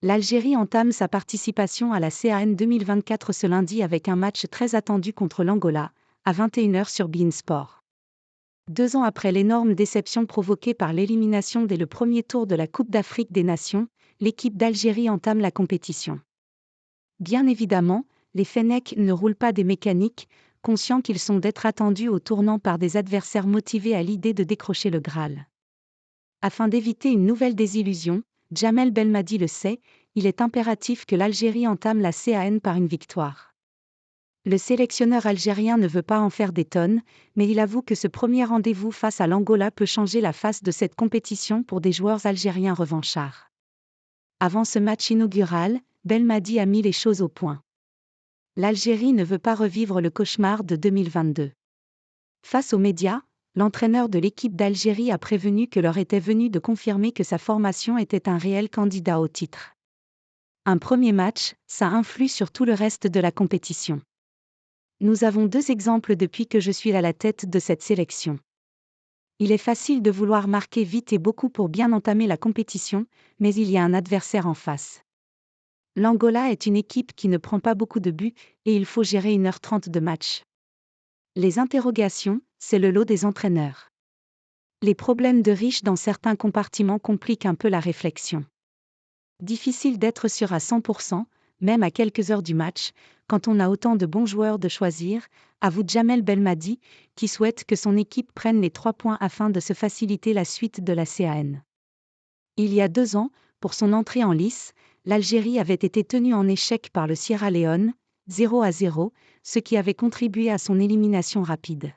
L'Algérie entame sa participation à la CAN 2024 ce lundi avec un match très attendu contre l'Angola, à 21h sur beIN Sport. 2 ans après l'énorme déception provoquée par l'élimination dès le premier tour de la Coupe d'Afrique des Nations, l'équipe d'Algérie entame la compétition. Bien évidemment, les Fennecs ne roulent pas des mécaniques, conscients qu'ils sont d'être attendus au tournant par des adversaires motivés à l'idée de décrocher le Graal. Afin d'éviter une nouvelle désillusion, Djamel Belmadi le sait, il est impératif que l'Algérie entame la CAN par une victoire. Le sélectionneur algérien ne veut pas en faire des tonnes, mais il avoue que ce premier rendez-vous face à l'Angola peut changer la face de cette compétition pour des joueurs algériens revanchards. Avant ce match inaugural, Belmadi a mis les choses au point. L'Algérie ne veut pas revivre le cauchemar de 2022. Face aux médias, l'entraîneur de l'équipe d'Algérie a prévenu que l'heure était venue de confirmer que sa formation était un réel candidat au titre. Un premier match, ça influe sur tout le reste de la compétition. Nous avons 2 exemples depuis que je suis à la tête de cette sélection. Il est facile de vouloir marquer vite et beaucoup pour bien entamer la compétition, mais il y a un adversaire en face. L'Angola est une équipe qui ne prend pas beaucoup de buts, et il faut gérer 1h30 de match. Les interrogations, c'est le lot des entraîneurs. Les problèmes de riches dans certains compartiments compliquent un peu la réflexion. Difficile d'être sûr à 100%, même à quelques heures du match, quand on a autant de bons joueurs de choisir, avoue Djamel Belmadi, qui souhaite que son équipe prenne les 3 points afin de se faciliter la suite de la CAN. Il y a 2 ans, pour son entrée en lice, l'Algérie avait été tenue en échec par le Sierra Leone, 0-0, ce qui avait contribué à son élimination rapide.